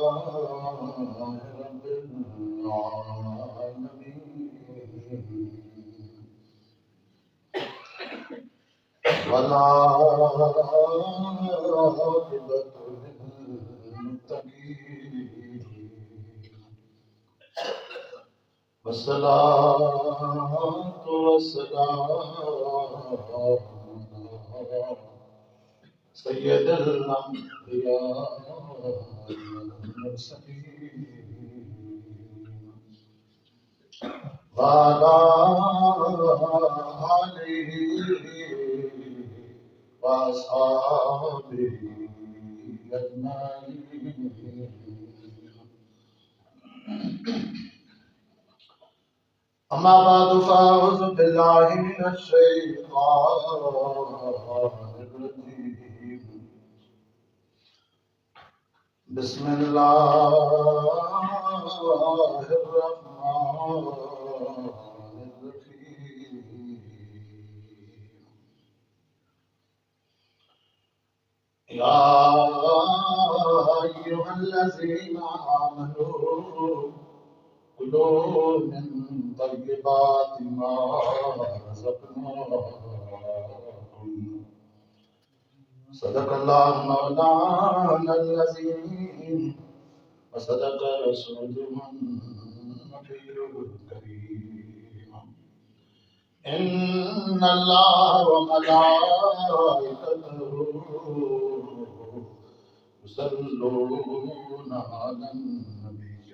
رب العالمين ولا عاقبة للمتقين والصلاة والسلام سيد الأنبياء والمرسلين وعلى آله وأصحابه أجمعين. أما بعد فأعوذ بالله من الشيطان الرجيم. بسم الله الرحمن الرحيم. يا أيها الذين آمنوا كلوا من طيبات ما رزقناكم صدق الله مولانا العظيم وصدق رسوله النبي الكريم. إن الله وملائكته يصلون على النبي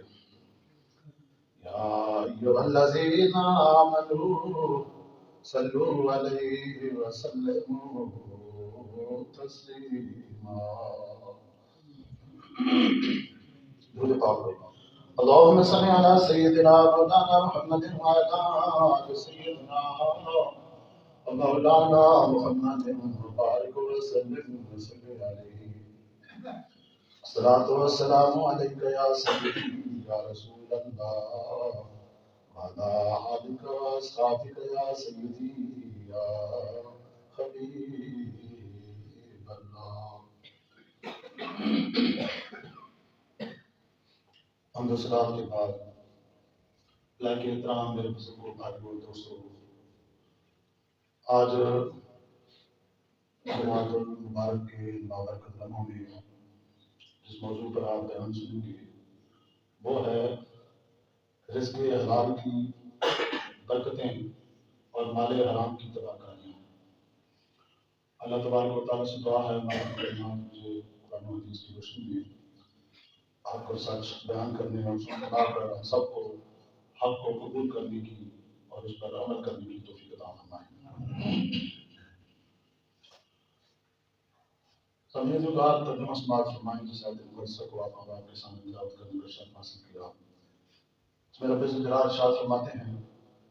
يا أيها الذين آمنوا صلوا عليه وسلموا تسليما. درود پاک اللهم صل على سيدنا مولانا محمد وعلى آل سيدنا ومولانا محمد وبارك وسلم عليه. الصلاة والسلام عليك يا سيدي يا رسول الله وعلى آلك وأصحابك يا سيدي يا حبيب اللہ. حمد و سلام کے بعد اللہ کے احترام میرے بزرگوں بھائیوں دوستوں، آج جماعت المبارک کے بابرکت لمحوں میں جس موضوع پر آپ بیان سنیں گے وہ ہے رزق حلال کی برکتیں اور مال حرام کی تباہ کاریاں. اللہ تبارک و تعالیٰ سے دعا ہے مجھے قرآن و حدیث کی روشنی میں آپ کو سچ بیان کرنے اور سننا کر ہم سب کو حق کو قبول کرنے کی اور اس پر عمل کرنے کی توفیق عطا فرمائیں. سمجھے جو بات ترجمہ سماعت فرمائیں جس آیت مقدسہ کو آپ کے سامنے تلاوت کرنے کا شرف حاصل کیا. اس میں رب ذوالجلال ارشاد فرماتے ہیں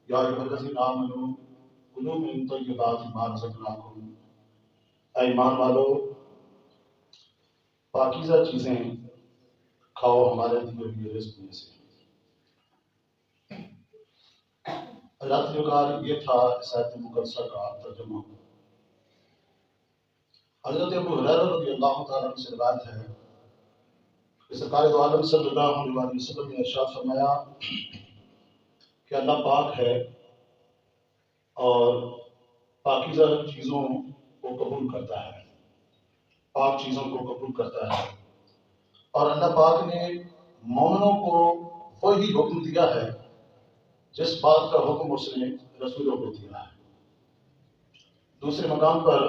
یا ایھا الذین آمنوا کلوا من طیبات ما رزقناکم، اے ایمان والو پاکیزہ چیزیں کھاؤ ہمارے دیے ہوئے رزق میں سے. حضرت جوگار یہ تھا اس آیت مقدسہ کا ترجمہ. حضرت ابو ہریرہ رضی اللہ تعالیٰ عنہ سے روایت ہے کہ سرکار دو عالم صلی اللہ علیہ وسلم نے ارشاد فرمایا کہ اللہ پاک ہے اور پاکیزہ چیزوں کو قبول کرتا ہے، پاک چیزوں کو قبول کرتا ہے. اور اللہ پاک نے مومنوں کو وہی حکم دیا ہے جس بات کا حکم اس نے رسولوں کو دیا ہے. دوسرے مقام پر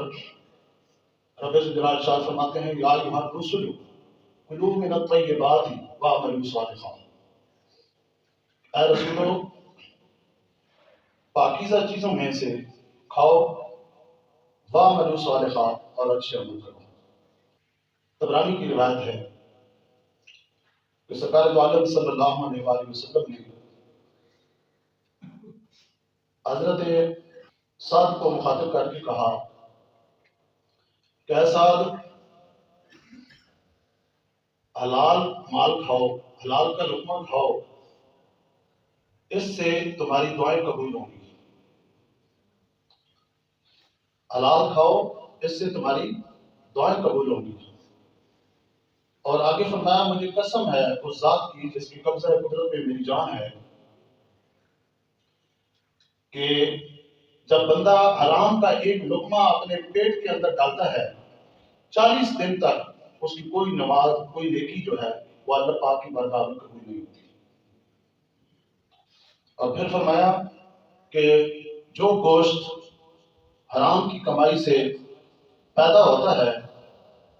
رب ذوالجلال ارشاد فرماتے ہیں یا ایھا الرسل کلوا من الطیبات واعملوا صالحا، اے رسولو پاکیزہ چیزوں میں سے کھاؤ واعملوا صالحا اور اچھے عمل کرو. طبرانی کی روایت ہے کہ سرکار دو عالم صلی اللہ علیہ وآلہ وسلم نے حضرت سعد کو مخاطب کر کے کہا کہ اے سعد حلال مال کھاؤ، حلال کا لقمہ کھاؤ، اس سے تمہاری دعائیں قبول ہوں گی. حلال کھاؤ اس سے تمہاری دعائیں قبول ہوں گی. اور آگے فرمایا مجھے قسم ہے اس ذات کی جس کی قبضہ قدرت میں میری جان ہے کہ جب بندہ حرام کا ایک لقمہ اپنے پیٹ کے اندر ڈالتا ہے 40 دن تک اس کی کوئی نماز کوئی نیکی جو ہے وہ اللہ پاک کی بارگاہ میں قبول نہیں ہوتی۔ اور پھر فرمایا کہ جو گوشت حرام کی کمائی سے پیدا ہوتا ہے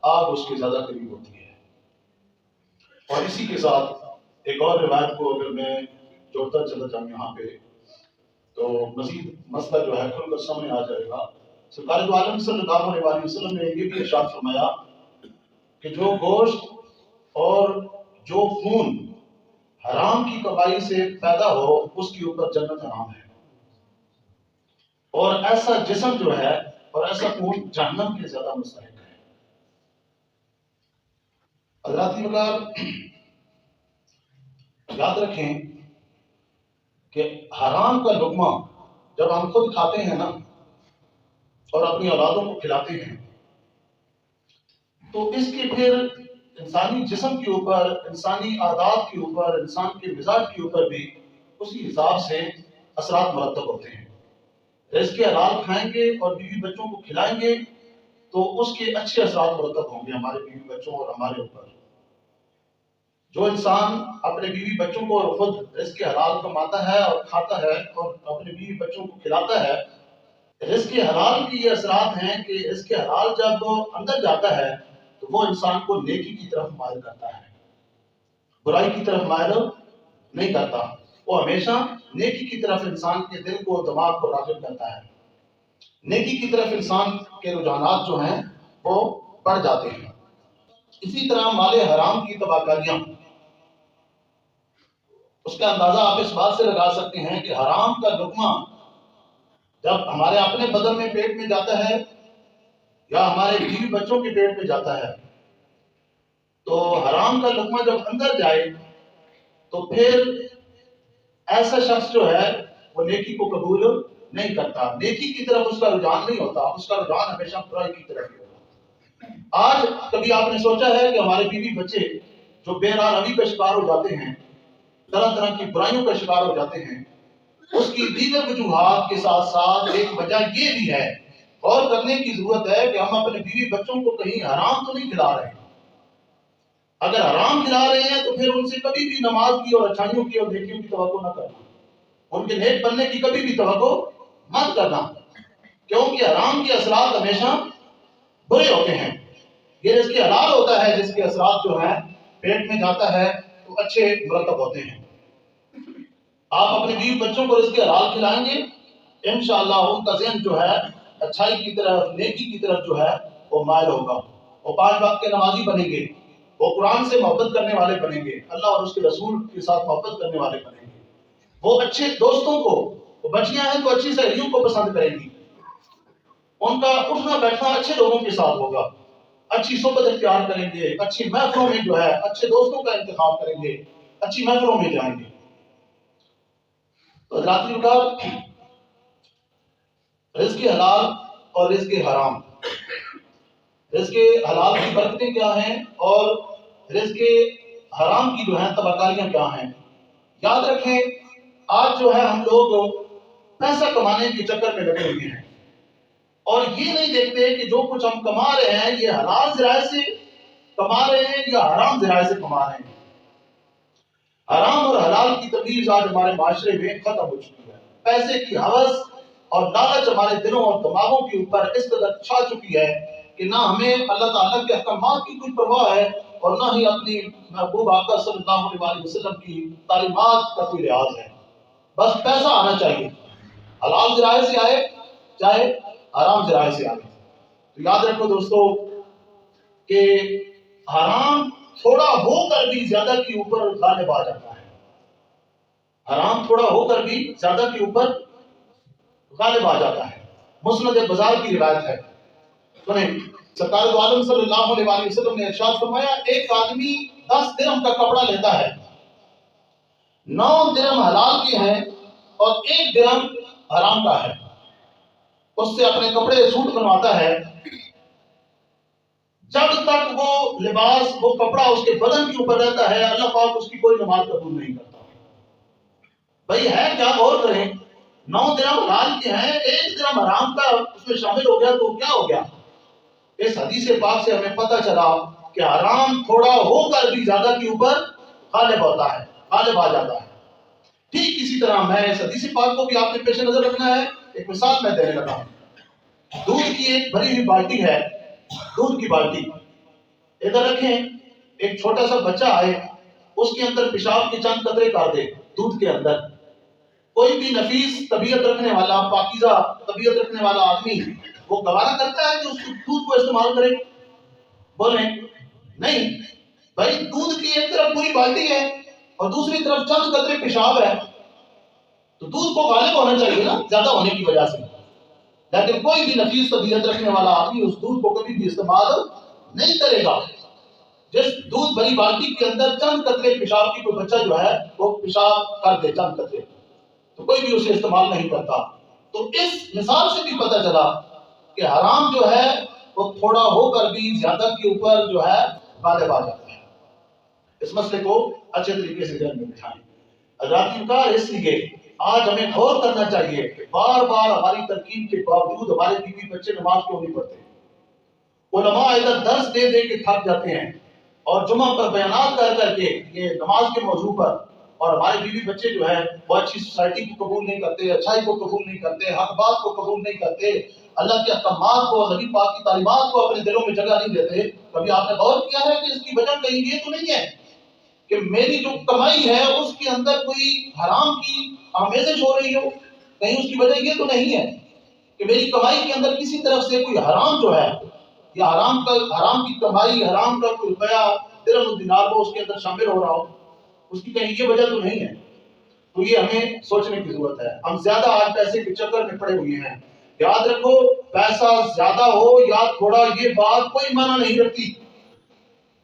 آگ اس کے زیادہ قریب ہوتی ہے۔ اور اسی کے ساتھ ایک اور روایت کو اگر میں جوڑتا چلا جاؤں یہاں پہ تو مزید مسئلہ جو ہے کھل کر سامنے آ جائے گا۔ سرکار دو عالم صلی اللہ علیہ وسلم نے یہ بھی ارشاد فرمایا کہ جو گوشت اور جو خون حرام کی کمائی سے پیدا ہو اس کے اوپر جنت حرام ہے، اور ایسا جسم جو ہے اور ایسا خون جہنم کے زیادہ مستحق ہے۔ حضرات وقار یاد رکھیں کہ حرام کا لقمہ جب ہم خود کھاتے ہیں نا اور اپنی اولادوں کو کھلاتے ہیں تو اس کے پھر انسانی جسم کے اوپر، انسانی عادات کے اوپر، انسان کے مزاج کے اوپر بھی اسی حساب سے اثرات مرتب ہوتے ہیں۔ رزق حلال کھائیں گے اور بیوی بچوں کو کھلائیں گے تو اس کے اچھے اثرات مرتب ہوں گے ہمارے بیوی بچوں اور ہمارے اوپر۔ جو انسان اپنے بیوی بچوں کو اور خود رزق حلال کماتا ہے اور کھاتا ہے اور اپنے بیوی بچوں کو کھلاتا ہے، رزق حلال کی یہ اثرات ہیں کہ رزق حلال جب اندر جاتا ہے تو وہ انسان کو نیکی کی طرف مائل کرتا ہے، برائی کی طرف مائل نہیں کرتا، وہ ہمیشہ نیکی کی طرف انسان کے دل کو دماغ کو راغب کرتا ہے، نیکی کی طرف انسان کے رجحانات جو ہیں وہ بڑھ جاتے ہیں۔ اسی طرح مال حرام کی تباہ کاریاں، اس کا اندازہ آپ اس بات سے لگا سکتے ہیں کہ حرام کا لقمہ جب ہمارے اپنے بدن میں پیٹ میں جاتا ہے یا ہمارے بیوی بچوں کے پیٹ میں جاتا ہے تو حرام کا لقمہ جب اندر جائے تو پھر ایسا شخص جو ہے وہ نیکی کو قبول نہیں کرتا، نیکی کی طرف اس کا رجحان نہیں ہوتا، اس کا رجحان ہمیشہ برائی کی طرف ہی ہوتا۔ آج کبھی آپ نے سوچا ہے کہ ہمارے بیوی بچے جو بے راہ روی کا شکار ہو جاتے ہیں، طرح طرح کی برائیوں کا شکار ہو جاتے ہیں، اس کی دیگر وجوہات کے ساتھ ساتھ ایک وجہ یہ بھی ہے، غور کرنے کی ضرورت ہے کہ ہم اپنے بیوی بچوں کو کہیں حرام تو نہیں کھلا رہے ہیں۔ اگر حرام کھلا رہے ہیں تو پھر ان سے کبھی بھی نماز کی اور اچھائیوں کی اور نیکیوں کی توقع نہ کرنا، ان کے نیک بننے کی کبھی بھی توقع مت کرنا، کیونکہ حرام کے اثرات ہمیشہ برے ہوتے ہیں۔ یہ رزق حلال ہوتا ہے جس کے اثرات جو ہیں پیٹ میں جاتا ہے تو اچھے مرتب ہوتے ہیں۔ آپ اپنے بیوی بچوں کو رزق حلال کھلائیں گے انشاءاللہ ان کا ذہن جو ہے اچھائی کی طرف، نیکی کی طرف جو ہے وہ مائل ہوگا، وہ 5 وقت کے نمازی بنیں گے، وہ قرآن سے محبت کرنے والے بنیں گے، اللہ اور اس کے رسول کے ساتھ محبت کرنے والے بنیں گے، وہ اچھے دوستوں کو، وہ بچیاں ہیں تو اچھی سہیلیوں کو پسند کریں گی، ان کا اٹھنا بیٹھنا اچھے لوگوں کے ساتھ ہوگا، اچھی صحبت اختیار کریں گے، اچھی محفلوں میں جو ہے اچھے دوستوں کا انتخاب کریں گے، اچھی محفلوں میں جائیں گے۔ تو حضرات کا رزق حلال اور رزق حرام، رزق حلال کی برکتیں کیا ہیں اور رزق حرام کی جو ہیں تباکاریاں کیا ہیں۔ یاد رکھیں آج جو ہے ہم لوگ پیسہ کمانے کے چکر میں لگے ہوئے ہیں اور یہ نہیں دیکھتے کہ جو کچھ ہم کما رہے ہیں یہ حلال ذرائع سے کما رہے ہیں یا حرام ذرائع سے کما رہے ہیں۔ حرام اور حلال کی تمیز آج ہمارے معاشرے میں ختم ہو چکی ہے، پیسے کی ہوس اور لالچ ہمارے دلوں اور دماغوں کے اوپر اس قدر چھا چکی ہے کہ نہ ہمیں اللہ تعالیٰ کے احکامات کی کوئی پرواہ ہے اور نہ ہی اپنی محبوب آقا صلی اللہ علیہ وسلم کی تعلیمات کا کوئی لحاظ ہے۔ بس پیسہ آنا چاہیے، حلال ذرائع سے آئے چاہے حرام ذرائع سے آئے۔ تو یاد رکھو دوستو کہ حرام تھوڑا ہو کر بھی زیادہ کے اوپر غالب آ جاتا ہے، حرام تھوڑا ہو کر بھی زیادہ کے اوپر غالب آ جاتا ہے۔ مسند بازار کی روایت ہے، سنیں سرکار دو عالم صلی اللہ علیہ وسلم نے ارشاد فرمایا ایک آدمی 10 درہم کا کپڑا لیتا ہے، 9 درہم حلال کے ہیں اور 1 درہم حرام کا ہے، اس سے اپنے کپڑے سوٹ بنواتا ہے، جب تک وہ لباس وہ کپڑا اس کے بدن کے اوپر رہتا ہے اللہ پاک اس کی کوئی نماز قبول نہیں کرتا. بھائی ہے کیا؟ غور کریں. 9 درہم حلال کے ہیں، 1 درہم حرام کا اس میں شامل ہو گیا تو کیا ہو گیا؟ اس حدیث پاک سے ہمیں پتہ چلا کہ حرام تھوڑا ہو کر بھی زیادہ کے اوپر غالب ہوتا ہے، غالب آ جاتا ہے. ٹھیک اسی طرح میں اس حدیث پاک کو بھی آپ نے پیش نظر رکھنا ہے. ایک مثال میں دینے لگا ہوں. دودھ کی ایک بھری ہوئی بالٹی ہے، دودھ کی بالٹی ادھر رکھیں. ایک چھوٹا سا بچہ آئے، اس کے اندر پیشاب کے چند قطرے کر دے دودھ کے اندر. کوئی بھی نفیس طبیعت رکھنے والا، پاکیزہ طبیعت رکھنے والا آدمی وہ گوارا کرتا ہے کہ اس دودھ کو استعمال کرے؟ بولیں نہیں. بھائی دودھ کی ایک طرف پوری بالٹی ہے اور دوسری طرف چند قطرے پیشاب ہے، تو دودھ کو غالب ہونا چاہیے نا زیادہ ہونے کی وجہ سے. لیکن کوئی بھی نفیس طبیعت رکھنے والا آدمی اس دودھ کو کبھی بھی استعمال نہیں کرے گا. جس دودھ بھری بالٹی کے اندر چند قطرے پیشاب کی کوئی بچہ جو ہے وہ پیشاب کر دے چند قطرے، تو کوئی بھی اسے استعمال نہیں کرتا. تو اس مثال سے بھی پتہ چلا کہ حرام جو ہے وہ تھوڑا ہو کر بھی زیادہ کے اوپر جو ہے غالب آ جاتا ہے. اس مسئلے کو اچھے طریقے سے ذہن میں بٹھائیں. حضرات انکار اس لیے آج ہمیں غور کرنا چاہیے کہ بار بار ہماری ترکیب کے باوجود ہمارے بیوی بچے نماز کیوں نہیں پڑھتے. علماء ادھر درس دے دے کے تھک جاتے ہیں اور جمعہ پر بیانات کر کر کے یہ نماز کے موضوع پر، اور ہمارے بیوی بچے جو ہے وہ اچھی سوسائٹی کو قبول نہیں کرتے، اچھائی کو قبول نہیں کرتے، حق بات کو قبول نہیں کرتے، اللہ کے احکامات کو، نبی پاک کی تعلیمات کو اپنے دلوں میں جگہ نہیں دیتے. کبھی آپ نے غور کیا ہے کہ اس کی وجہ کہیں یہ تو نہیں ہے کہ میری جو کمائی ہے اس کے اندر کوئی حرام کی آمیزش ہو رہی ہو؟ کہیں اس کی وجہ یہ تو نہیں ہے کہ میری کمائی کے اندر کسی طرف سے کوئی حرام جو ہے یا حرام کی کمائی، حرام کا کوئی روپیہ درہم و دینار وہ اس کے اندر شامل ہو رہا ہو؟ اس کی کہیں یہ وجہ تو نہیں ہے. تو یہ ہمیں سوچنے کی ضرورت ہے. ہم زیادہ آج پیسے کے چکر میں پڑے ہوئے ہیں. یاد رکھو پیسہ زیادہ ہو یا تھوڑا یہ بات کوئی معنی نہیں رکھتی.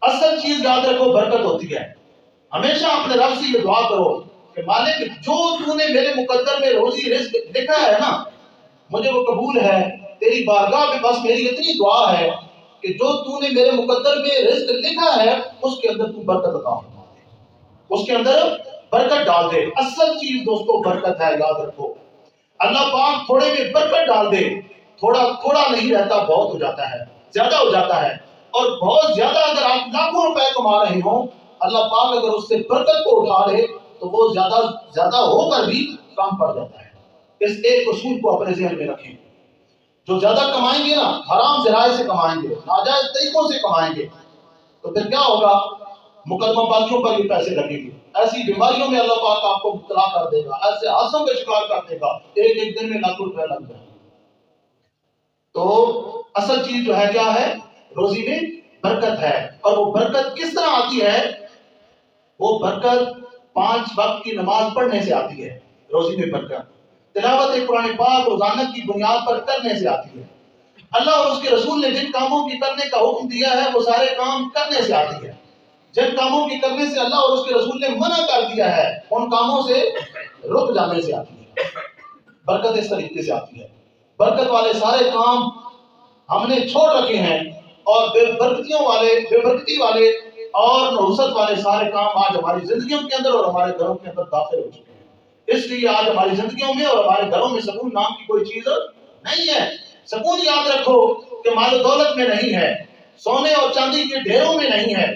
اصل چیز یاد رکھو برکت ہوتی ہے. ہمیشہ اپنے رب سے یہ دعا کرو کہ مالک جو تو نے میرے مقدر میں روزی رزق لکھا ہے نا مجھے وہ قبول ہے. تیری بارگاہ میں بس میری اتنی دعا ہے کہ جو تو نے میرے مقدر میں رزق لکھا ہے اس کے اندر تو برکت عطا فرما دے، اس کے اندر برکت ڈال دے. اصل چیز دوستو برکت ہے. یاد رکھو اللہ پاک تھوڑے میں برکت ڈال دے. تھوڑا تھوڑا نہیں رہتا، بہت ہو جاتا ہے، زیادہ ہو جاتا ہے. اور بہت زیادہ اگر آپ لاکھوں روپے کما رہے ہوں، اللہ پاک اگر اس سے برکت کو اٹھا لے تو وہ زیادہ ہو کر بھی کام پڑ جاتا ہے. اس ایک اصول کو اپنے ذہن میں رکھیں. جو زیادہ کمائیں گے نا حرام ذرائع سے کمائیں گے، ناجائز طریقوں سے کمائیں گے، تو پھر کیا ہوگا؟ مقدمہ بازیوں پر یہ پیسے لگیں گے، ایسی بیماریوں میں اللہ پاک آپ کو مبتلا کر دے گا، ایسے حادثوں کا شکار کر دے گا، ایک دن میں لاکھوں روپے لگ جائیں گے. تو اصل چیز جو ہے کیا ہے؟ روزی میں برکت ہے. اور وہ برکت کس طرح آتی ہے؟ وہ برکت 5 وقت کی نماز پڑھنے سے آتی ہے. روزی میں برکت تلاوت قرآن پاک روزانہ کی بنیاد پر کرنے سے آتی ہے. اللہ اور اس کے رسول نے جن کاموں کی کرنے کا حکم دیا ہے وہ سارے کام کرنے سے آتی ہے. جن کاموں کی کرنے سے اللہ اور اس کے رسول نے منع کر دیا ہے ان کاموں سے رک جانے سے آتی ہے. برکت اس طریقے سے آتی ہے. برکت والے سارے کام ہم نے چھوڑ رکھے ہیں اور بے برکتی والے اور نحوست والے سارے کام آج ہماری زندگیوں کے اندر اور ہمارے گھروں کے اندر داخل ہو چکے ہیں. اس لیے آج ہماری زندگیوں میں اور ہمارے گھروں میں سکون نام کی کوئی چیز نہیں ہے. سکون یاد رکھو کہ مال و دولت میں نہیں ہے، سونے اور چاندی کے ڈھیروں میں نہیں ہے،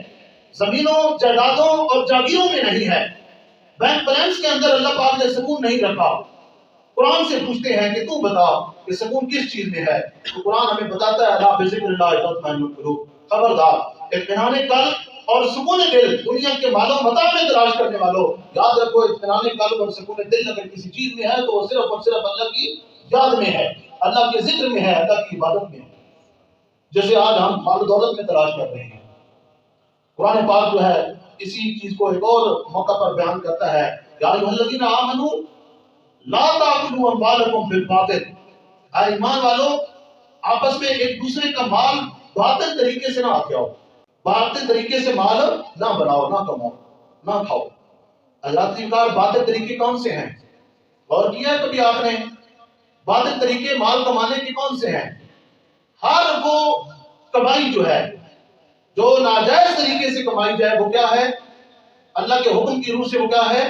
زمینوں جائیدادوں اور جاگیروں میں نہیں ہے، بینک بیلنس کے اندر اللہ پاک نے سکون نہیں رکھا. قرآن سے پوچھتے ہیں کہ تو بتا کہ سکون کس چیز میں ہے؟ تو قرآن ہمیں بتاتا ہے اللہ بذکر اللہ تطمئن القلوب. خبردار اطمینان قلب اور سکون دل دنیا کے مال و متاع میں تلاش کرنے والوں، یاد رکھو اطمینان قلب اور سکون دل اگر کسی چیز میں ہے تو وہ صرف اور صرف اللہ کی یاد میں ہے، اللہ کے ذکر میں ہے، اللہ کی عبادت میں ہے. جیسے آج ہم مال و دولت میں تلاش کر رہے ہیں. قرآن پاک جو ہے اسی چیز کو ایک اور موقع پر بیان کرتا ہے، یا ایھا الذین آمنوا لا تاکلوا اموالکم بالباطل. اے ایمان والو آپس میں ایک دوسرے کا مال باطل طریقے سے نہ ہتھیاؤ، باطل طریقے سے مال نہ بناؤ، نہ کماؤ، نہ کھاؤ. اللہ کی کار باطل طریقے کون سے ہیں؟ اور کیا ہے کبھی آپ نے باطل طریقے مال کمانے کے کون سے ہیں؟ ہر وہ کمائی جو ہے جو ناجائز طریقے سے کمائی جائے وہ کیا ہے؟ اللہ کے حکم کی روح سے وہ کیا ہے؟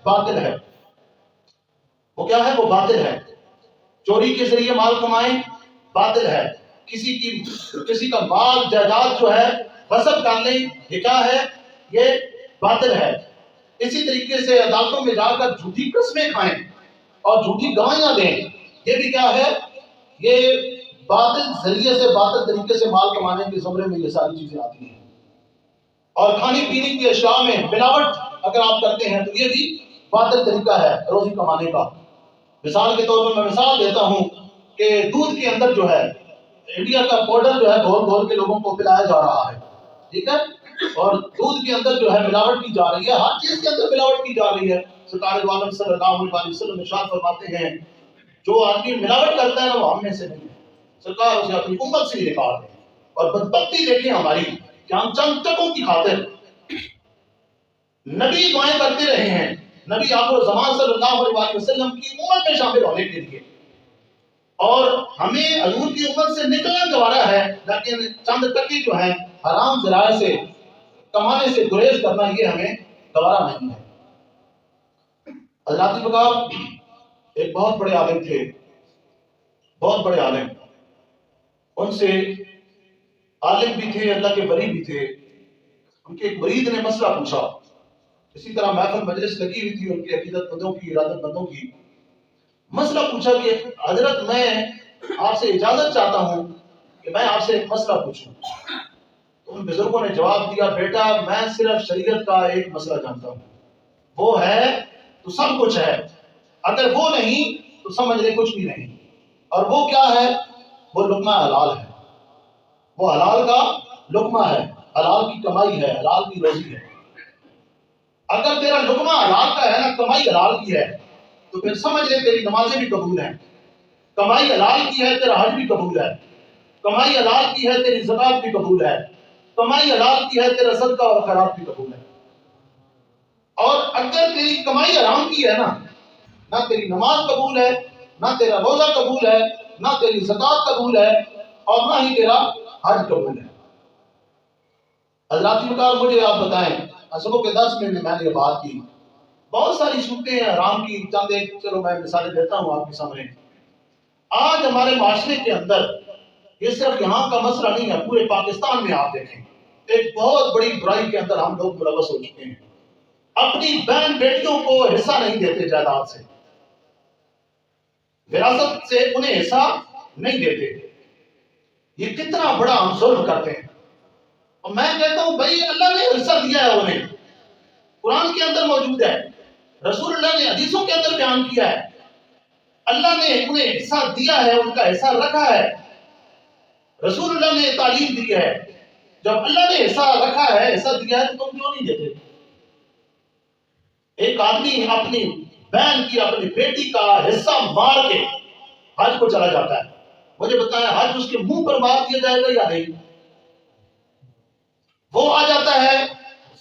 باطل ہے. وہ کیا ہے؟ وہ باطل ہے. چوری کے ذریعے مال کمائیں، باطل ہے. کسی کا مال جائیداد جو ہے غصب کر لیں، یہ کیا ہے؟ یہ باطل ہے. اسی طریقے سے عدالتوں میں جا کر جھوٹی قسمیں کھائیں اور جھوٹی گواہیاں دیں، یہ بھی کیا ہے؟ یہ باطل ذریعے سے، باطل طریقے سے مال کمانے کے زمرے میں یہ ساری چیزیں آتی ہیں. اور کھانے پینے کی اشیاء میں ملاوٹ اگر آپ کرتے ہیں تو یہ بھی باطل طریقہ ہے روزی کمانے کا. مثال کے طور پر میں مثال دیتا ہوں کہ دودھ کے اندر جو ہے انڈیا کا پاؤڈر جو ہے گھول گھول کے لوگوں کو پلایا جا رہا ہے، ٹھیک ہے، اور دودھ کے اندر جو ہے ملاوٹ کی جا رہی ہے، ہر چیز کے اندر ملاوٹ کی جا رہی ہے. سرکار دو عالم صلی اللہ علیہ وسلم ارشاد فرماتے ہیں جو آدمی ملاوٹ کرتا ہے نا وہ ہم میں سے نہیں ہے، سرکار اسے اپنی امت سے ہی نکال دیں. اور بدبختی دیکھیں ہماری کہ ہم چند ٹکوں کی خاطر نبی دعائیں کرتے رہے ہیں، نبی آخر زمان صلی اللہ علیہ وسلم کی امت میں شامل ہونے کے لیے، اور ہمیں حضور کی امت سے نکلنا گوارا ہے، لیکن چند ٹکے جو ہیں حرام ذرائع سے کمانے سے گریز کرنا یہ ہمیں گوارا نہیں ہے. حضرات بکار ایک بہت بڑے عالم تھے، بہت بڑے عالم، ان سے عالم بھی تھے، اللہ کے ولی بھی تھے. ان کے ایک مرید نے مسئلہ پوچھا، اسی طرح محفل مجلس لگی ہوئی تھی ان کے عقیدت مندوں کی، ارادت مندوں کی. مسئلہ پوچھا کہ حضرت میں آپ سے اجازت چاہتا ہوں کہ میں آپ سے ایک مسئلہ پوچھوں. تو ان بزرگوں نے جواب دیا، بیٹا میں صرف شریعت کا ایک مسئلہ جانتا ہوں، وہ ہے تو سب کچھ ہے، اگر وہ نہیں تو سمجھ لے کچھ بھی نہیں. اور وہ کیا ہے؟ وہ لقمہ حلال ہے، وہ حلال کا لقمہ ہے، حلال کی کمائی ہے، حلال کی روزی ہے. اگر تیرا لقمہ حلال کا ہے نا، کمائی حلال کی ہے، تو پھر سمجھ لے تیری نمازیں بھی قبول ہیں، کمائی حلال کی ہے، تیرا حج بھی قبول ہے، کمائی حلال کی ہے، تیری زکات بھی قبول ہے، کمائی حلال کی ہے، تیرا صدقہ اور خیرات بھی قبول ہے. اور اگر تیری کمائی حرام کی ہے نا، نہ تیری نماز قبول ہے، نہ تیرا روزہ قبول ہے، نہ تیری زکات قبول ہے، اور نہ ہی تیرا حج قبول ہے. حضرات مکار مجھے آپ بتائیں، اصلوں کے درس میں نے یہ بات کی، بہت ساری صورتیں ہیں حرام کی، چند ایک چلو میں مثالیں دیتا ہوں آپ کے سامنے. آج ہمارے معاشرے کے اندر یہ صرف یہاں کا مسئلہ نہیں ہے، پورے پاکستان میں آپ دیکھیں ایک بہت بڑی برائی کے اندر ہم لوگ ملوث ہو چکے ہیں. اپنی بہن بیٹیوں کو حصہ نہیں دیتے، جائیداد سے، وراثت سے انہیں حصہ نہیں دیتے. یہ کتنا بڑا ہم ظلم کرتے ہیں. اور میں کہتا ہوں بھائی اللہ نے حصہ دیا ہے انہیں، قرآن کے اندر موجود ہے، رسول اللہ نے حدیثوں کے اندر بیان کیا ہے، اللہ نے انہیں حصہ دیا ہے، ان کا حصہ رکھا ہے، رسول اللہ نے تعلیم دی ہے. جب اللہ نے حصہ رکھا ہے، حصہ دیا ہے، تو تم کیوں نہیں دیتے؟ ایک آدمی اپنی بہن کی، اپنی بیٹی کا حصہ مار کے حج کو چلا جاتا ہے، مجھے بتایا حج اس کے منہ پر مار دیا جائے گا یا نہیں؟ وہ آ جاتا ہے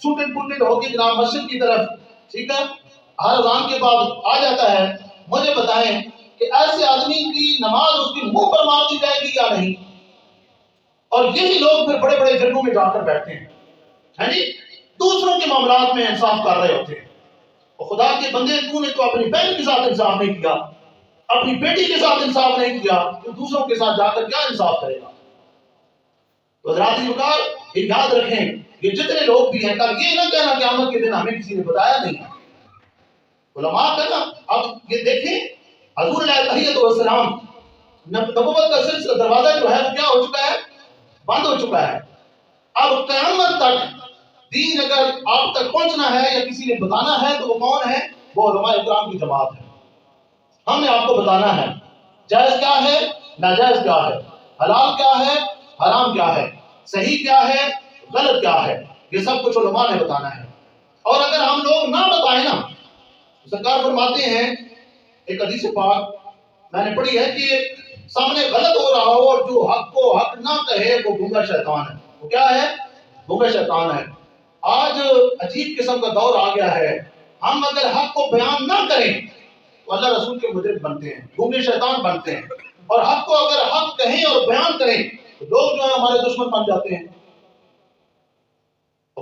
سوٹڈ بوٹڈ ہو کے جناب مسجد کی طرف، ٹھیک ہے، ہر اذان کے بعد آ جاتا ہے. مجھے بتائیں کہ ایسے آدمی کی نماز اس کے منہ پر مار دی جائے گی یا نہیں؟ اور یہی لوگ پھر بڑے بڑے جرگوں میں جا کر بیٹھتے ہیں، ہے جی، دوسروں کے معاملات میں انصاف کر رہے ہوتے ہیں. اور خدا کے بندے، تو نے تو اپنی بہن کے ساتھ انصاف نہیں کیا، اپنی بیٹی کے ساتھ انصاف نہیں کیا، تو دوسروں کے ساتھ جا کر کیا انصاف کرے گا؟ تو حضرات وقار یہ یاد رکھیں، یہ جتنے لوگ بھی ہیں، کل یہ نہ کہنا قیامت کے دن ہمیں کسی نے بتایا نہیں. علماء کہنا. اب یہ دیکھیں حضور علیہ تحیت والسلام نبوت کا سلسلہ دروازہ جو ہے وہ کیا ہو چکا ہے؟ بند ہو چکا ہے. اب قیامت تک دین اگر آپ تک پہنچنا ہے یا کسی نے بتانا ہے تو وہ کون ہے؟ وہ علماء اکرام کی جماعت ہے. ہم نے آپ کو بتانا ہے جائز کیا ہے، ناجائز کیا ہے، حلال کیا ہے، حرام کیا ہے، صحیح کیا ہے، غلط کیا ہے، یہ سب کچھ علماء نے بتانا ہے. اور اگر ہم لوگ نہ بتائیں نا، سرکار فرماتے ہیں ایک حدیث پاک میں نے پڑھی ہے کہ سامنے غلط ہو رہا ہو اور جو حق کو حق نہ کہے وہ گنگا شیطان ہے. وہ کیا ہے؟ گنگا شیطان ہے. آج عجیب قسم کا دور آ گیا ہے، ہم اگر حق کو بیان نہ کریں تو اللہ رسول کے مجرم بنتے ہیں، گنگے شیطان بنتے ہیں. اور حق کو اگر حق کہیں اور بیان کریں تو لوگ جو ہے ہمارے دشمن بن جاتے ہیں.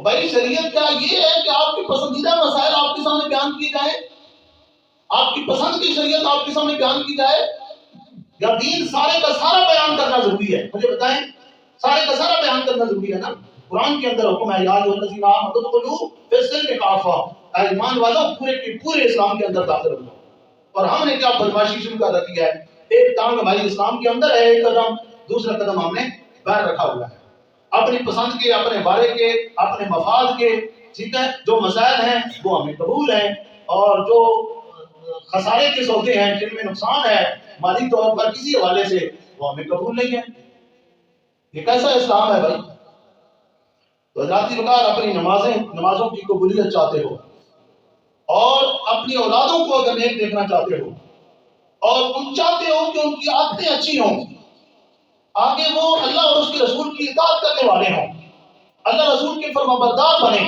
بھائی شریعت کیا یہ ہے کہ آپ کی پسندیدہ مسائل آپ کے سامنے بیان کیے جائیں؟ آپ کی پسند کی شریعت آپ کے سامنے بیان کی جائے؟ یا دین سارے کا سارا بیان کرنا ضروری ہے؟ مجھے بتائیں، سارے کا سارا بیان کرنا ضروری ہے نا؟ قرآن کے اندر حکم ہے یا ایھا الذین آمنوا ادخلوا فی السلم کافہ، اے ایمان والوں پورے کے پورے اسلام کے اندر داخل ہو جاؤ۔ اور ہم نے کیا بدماشی شروع کر رکھی ہے؟ ایک ٹانگ ہماری اسلام کے اندر ہے، ایک قدم، دوسرا قدم ہم نے باہر رکھا ہوا ہے، اپنی پسند کے، اپنے بارے کے، اپنے مفاد کے، ٹھیک ہے؟ جو مسائل ہیں وہ ہمیں قبول ہیں، اور جو خسارے کے سودے ہیں جن میں نقصان ہے مالی طور پر کسی حوالے سے، وہ ہمیں قبول نہیں ہے۔ یہ کیسا اسلام ہے بھائی؟ تو ذاتی وقار اپنی نمازوں کی قبولیت چاہتے ہو، اور اپنی اولادوں کو اگر نیک دیکھنا چاہتے ہو، اور تم چاہتے ہو کہ ان کی عادتیں اچھی ہوں، آگے وہ اللہ اور اس کے رسول کی اطاعت کرنے والے ہوں، اللہ رسول کے فرما بردار بنے،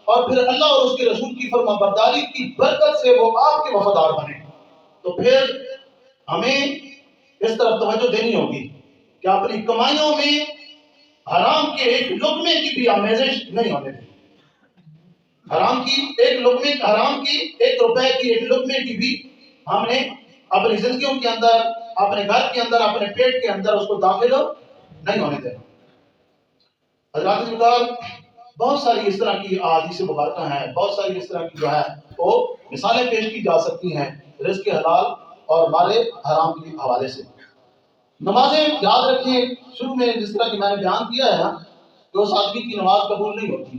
اور پھر اللہ اور اس کے رسول کی فرما برداری کی برکت سے وہ آپ کے وفادار بنے، تو پھر ہمیں اس طرف توجہ دینی ہوگی کہ اپنی کمائیوں میں حرام کے ایک لقمے کی بھی آمیزش نہیں ہونے دیں۔ حرام کی ایک روپے کی ایک لقمے کی بھی ہم نے اپنی زندگیوں کے اندر، اپنے گھر کے اندر، اپنے پیٹ کے اندر اس کو داخل نہیں ہونے دینا۔ حضرات مقدار بہت ساری اس طرح کی احادیث مبارکہ ہیں، بہت ساری اس طرح کی جو ہے وہ مثالیں پیش کی جا سکتی ہیں رزق حلال اور مال حرام کے حوالے سے۔ نمازیں یاد رکھیں، شروع میں جس طرح کہ میں نے بیان کیا ہے نا کہ اس آدمی کی نماز قبول نہیں ہوتی۔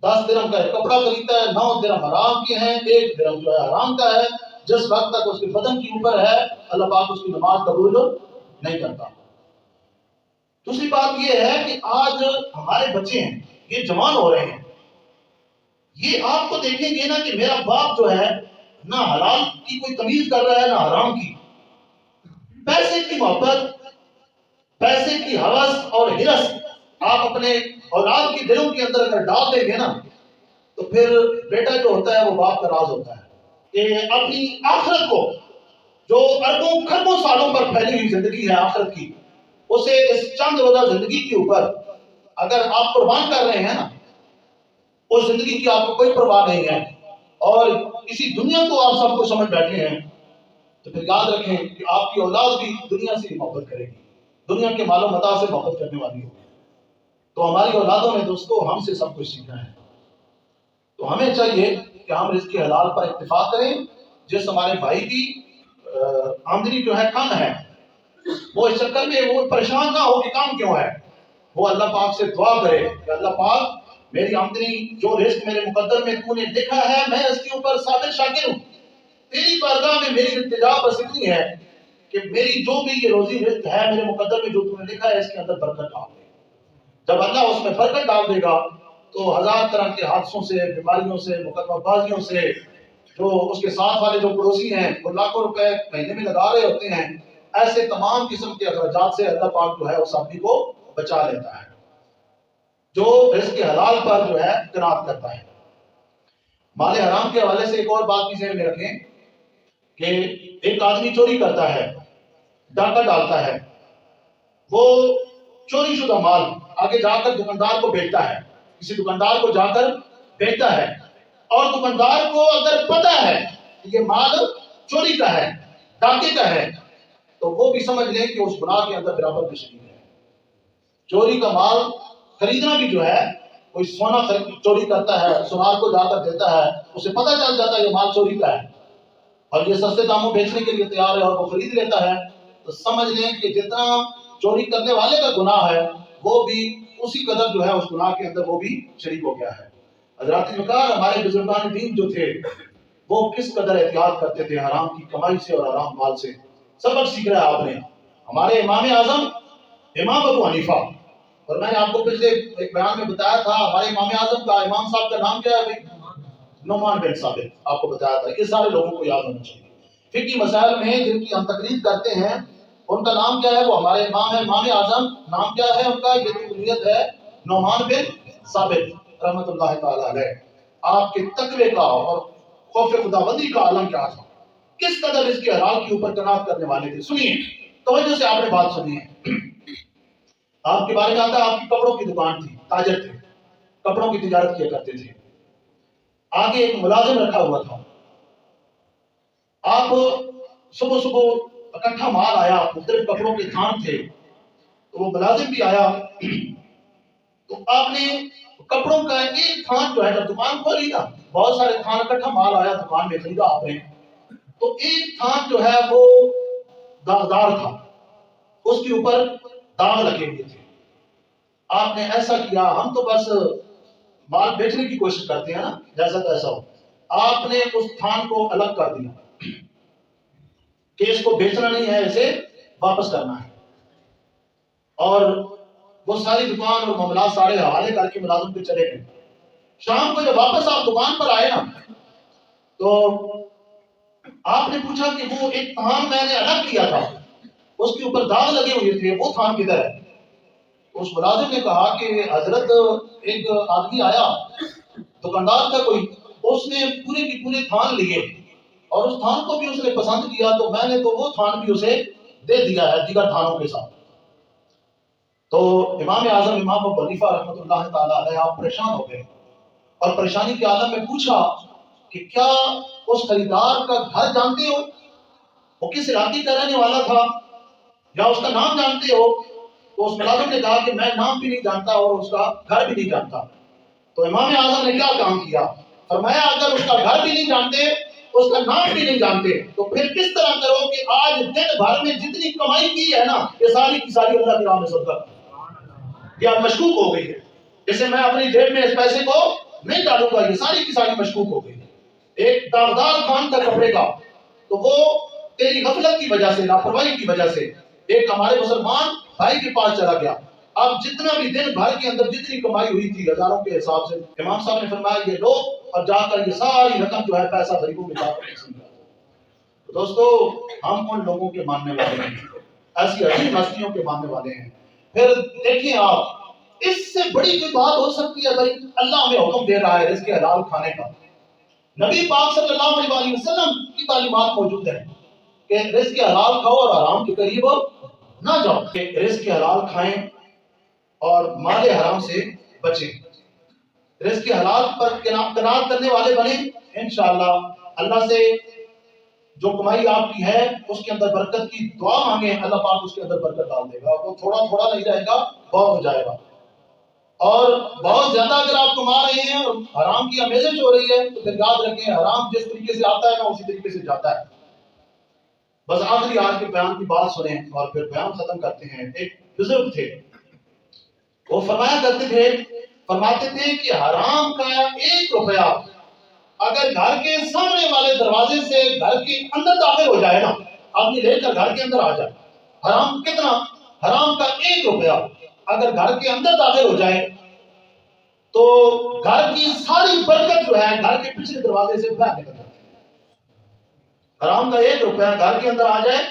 10 درہم کا ایک کپڑا خریدتا ہے، 9 درہم حرام کے ہیں، 1 درہم جو ہے حرام کا ہے، جس وقت تک اس کے بدن کے اوپر ہے اللہ پاک اس کی نماز قبول نہیں کرتا۔ دوسری بات یہ ہے کہ آج ہمارے بچے ہیں، یہ جوان ہو رہے ہیں، یہ آپ کو دیکھیں گے نا کہ میرا باپ جو ہے نہ حلال کی کوئی تمیز کر رہا ہے نہ حرام کی۔ پیسے کی محبت، پیسے کی ہوس اور ہرس آپ اپنے اولاد کے دلوں کے اندر اگر ڈال دیں گے نا تو پھر بیٹا جو ہوتا ہے وہ باپ کا راز ہوتا ہے کہ اپنی آخرت کو، جو اربوں کھربوں سالوں پر پھیلی ہوئی زندگی ہے آخرت کی، اسے اس چند روزہ زندگی کے اوپر اگر آپ قربان کر رہے ہیں نا، اس زندگی کی آپ کو کوئی پرواہ نہیں ہے اور اسی دنیا کو آپ سب کو سمجھ بیٹھے ہیں، تو پھر یاد رکھیں کہ آپ کی اولاد بھی دنیا سے محبت کرے گی، دنیا کے مال و متاع سے محبت کرنے والی ہوگی۔ تو ہماری اولادوں نے دوستو ہم سے سب کچھ سیکھنا ہے، تو ہمیں چاہیے کہ ہم رزق حلال پر اتفاق کریں۔ جس ہمارے بھائی کی آمدنی جو ہے کم ہے، وہ اس چکر میں وہ پریشان نہ ہو کہ کام کیوں ہے، وہ اللہ پاک سے دعا کرے کہ اللہ پاک میری آمدنی جو رزق میرے مقدر میں تو نے لکھا ہے میں اس کے اوپر صابر شاکر ہوں، تیری بارگاہ میں میری التجا بس اتنی ہے کہ میری جو بھی یہ روزی رزق ہے میرے مقدر میں جو تو نے لکھا ہے اس کے اندر برکت ڈال دے۔ جب اللہ اس میں برکت ڈال دے گا تو 1000 طرح کے حادثوں سے، بیماریوں سے، مقدمہ بازیوں سے، جو اس کے ساتھ والے جو پڑوسی ہیں وہ لاکھوں روپے مہینے میں لگا رہے ہوتے ہیں، ایسے تمام قسم کے اخراجات سے اللہ پاک جو ہے اس آدمی کو بچا لیتا ہے جو رزق حلال پر جو ہے قناعت کرتا ہے۔ مال حرام کے حوالے سے ایک اور بات بھی ذہن میں رکھیں کہ ایک آدمی چوری کرتا ہے، ڈاکہ ڈالتا ہے، وہ چوری شدہ مال آگے جا کر دکاندار کو بیچتا ہے، کسی دکاندار کو جا کر بیچتا ہے، اور دکاندار کو اگر پتہ ہے کہ یہ مال چوری کا ہے، ڈاکے کا ہے، تو وہ بھی سمجھ لیں کہ اس گناہ کے اندر برابر بھی شریک ہے۔ چوری کا مال خریدنا بھی جو ہے، کوئی سونا چوری کرتا ہے، سونار کو جا کر دیتا ہے، اسے پتہ چل جاتا ہے یہ مال چوری کا ہے اور یہ سستے داموں بیچنے کے لیے تیار ہے اور وہ خرید لیتا ہے، تو سمجھ لیں کہ جتنا چوری کرنے والے کا گناہ ہے وہ بھی اسی قدر جو ہے اس گناہ کے اندر وہ بھی شریک ہو گیا ہے۔ حضرات وقار ہمارے بزرگان دین جو تھے وہ کس قدر احتیاط کرتے تھے حرام کی کمائی سے اور حرام مال سے۔ سبق سیکھ رہا ہے آپ نے ہمارے امام اعظم امام ابو حنیفہ، اور میں نے آپ کو پچھلے ایک بیان میں بتایا تھا ہمارے امام اعظم کا، امام صاحب کا نام کیا ہے بھائی؟ نعمان بن ثابت، آپ کو بتایا تھا۔ یہ سارے لوگوں کو یاد ہونا چاہیے۔ فقہی مسائل میں جن کی ہم تقریر کرتے ہیں ان کا نام کیا ہے؟ وہ ہمارے امام ہے، امام اعظم نام کیا ہے ان کا؟ یہ کلیت ہے نعمان بن ثابت رحمۃ اللہ تعالی علیہ۔ آپ کے تقوی کا اور خوف خداوندی کا عالم کیا تھا، کس قدر اس کے حلال کے اوپر قناعت کرنے والے تھے۔ سنیے توجہ سے آپ نے بات سنی ہے۔ آپ کے بارے میں آتا ہے آپ کی کپڑوں کی دکان تھی، تاجر تھے، کپڑوں کی تجارت کیا کرتے تھے. آگے ایک ملازم رکھا ہوا تھا. آپ صبح صبح اکٹھا مال آیا، مختلف کپڑوں کے تھان تھے، تو وہ ملازم بھی آیا. تو آپ نے کپڑوں کا ایک تھان جو ہے جب دکان کھولی نا، بہت سارے تھان اکٹھا مال آیا دکان میں خریدا آپ نے، تو ایک تھان جو ہے وہ داغدار تھا، اس کے اوپر داغ لگے ہوئے تھے. آپ نے ایسا کیا، ہم تو بس مال بیچنے کی کوشش کرتے ہیں نا، جیسا تیسا ہو. آپ نے اس تھان کو الگ کر دیا کہ اس کو بیچنا نہیں ہے، اسے واپس کرنا ہے. اور وہ ساری دکان اور معاملات سارے حوالے کر کے ملازم پہ چلے گئے. شام کو جب واپس آپ دکان پر آئے نا، تو آپ نے پوچھا کہ وہ ایک تھان میں نے الگ کیا تھا، اس کے اوپر داغ لگے ہوئے تھے، وہ تھان کدھر ہے؟ اس ملازم نے کہا کہ حضرت ایک آدمی آیا، دکاندار تھا کوئی، اس نے پورے کی پورے تھان لیے اور اس تھان کو بھی اس نے پسند کیا، تو میں نے تو وہ تھان بھی اسے دے دیا ہے دیگر تھانوں کے ساتھ. تو امام اعظم امام ابو حنیفہ رحمۃ اللہ تعالی علیہ آپ پریشان ہو گئے اور پریشانی کے عالم میں پوچھا کہ کیا اس خریدار کا گھر جانتے ہو؟ وہ کس علاقے کا رہنے والا تھا یا اس کا نام جانتے ہو؟ تو اس ملازم نے کہا کہ میں نام بھی نہیں جانتا اور اس کا گھر بھی نہیں جانتا. تو امام اعظم نے کیا کام کیا؟ فرمایا اگر اس کا گھر بھی نہیں جانتے، اس کا نام بھی نہیں جانتے، تو پھر کس طرح کرو کہ آج دن بھر میں جتنی کمائی کی ہے نا، یہ ساری کی ساری اللہ کی راہ میں صدقہ یا مشکوک ہو گئی ہے. جیسے میں اپنی جیب میں اس پیسے کو نہیں ڈالوں گا، یہ ساری کی ساری مشکوک ہو گئی. ایک داغدار تھان کا کپڑے کا، تو وہ تیری غفلت کی وجہ سے، لاپرواہی کی وجہ سے ایک ہمارے مسلمان بھائی کے پاس چلا گیا. اب جتنا بھی دن بھر کے اندر جتنی کمائی ہوئی تھی ہزاروں کے حساب سے، امام صاحب نے فرمایا یہ لو اور جا کر یہ ساری رقم جو ہے پیسہ غریبوں میں جا کر تقسیم کرو. دوستو ہم ان لوگوں کے ماننے والے ہیں، ایسی عظیم ہستیوں کے ماننے والے ہیں. پھر دیکھیں آپ، اس سے بڑی کوئی بات ہو سکتی ہے بھائی؟ اللہ ہمیں حکم دے رہا ہے رزق حلال کھانے کا. نبی پاک صلی اللہ علیہ وسلم کی تعلیمات موجود ہیں کہ رزق حلال کھاؤ اور حرام کے قریب نہ جاؤ، کہ رزق حلال کھائیں اور مال حرام سے بچیں، رزق حلال پر قناعت کرنے والے بنیں. انشاءاللہ اللہ سے جو کمائی آپ کی ہے اس کے اندر برکت کی دعا مانگیں، اللہ پاک اس کے اندر برکت ڈال دے گا. وہ تھوڑا تھوڑا نہیں رہے گا، بہت ہو جائے گا. اور بہت زیادہ اگر آپ کما رہے ہیں اور حرام کی آمیزش ہو رہی ہے تو پھر یاد رکھیں حرام جس طریقے سے آتا ہے نا اسی طریقے سے جاتا ہے. بس آخری آج کے بیان کی بات سنیں اور پھر بیان ختم کرتے ہیں. ایک بزرگ تھے، وہ فرماتے تھے کہ حرام کا 1 روپیہ اگر گھر کے سامنے والے دروازے سے گھر کے اندر داخل ہو جائے نا، آدمی لے کر گھر کے اندر آ جائے، حرام کتنا؟ حرام کا 1 روپیہ اگر گھر کے اندر داخل ہو جائے تو گھر کی ساری برکت جو ہے گھر کے پچھلے دروازے سے باہر نکل جاتی ہے. حرام کا 1 روپیہ گھر کے اندر آ جائے،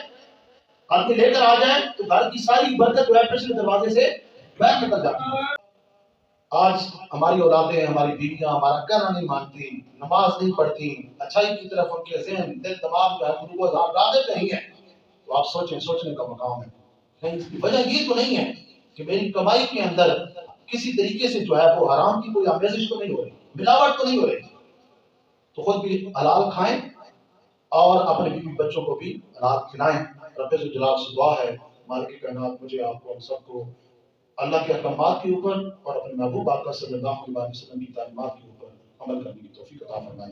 آدمی لے کر آ جائے تو گھر کی ساری برکت جو ہے پچھلے دروازے سے باہر نکل جاتی ہے. آج ہماری اولادیں، ہماری بیویاں ہمارا کہنا نہیں مانتی، نماز نہیں پڑھتی، اچھائی کی طرف ان کے ذہن دل دماغ جو ہے وہ راغب نہیں ہے. تو آپ سوچنے کا مقام ہے. کہیں اس کی وجہ یہ تو نہیں ہے کہ میری کمائی کے اندر کسی طریقے سے جو ہے وہ حرام کی کوئی آمیزش تو نہیں ہو رہی، ملاوٹ تو نہیں ہو رہی. تو خود بھی حلال کھائیں اور اپنے بیوی بچوں کو بھی حلال کھلائیں. رب جلال سے دعا ہے مالک کائنات مجھے، آپ کو، ہم سب کو اللہ کے احکامات کے اوپر اور اپنے محبوب آقا صلی اللہ علیہ وسلم کی تعلیمات کے اوپر عمل کرنے کی توفیق عطا فرمائے.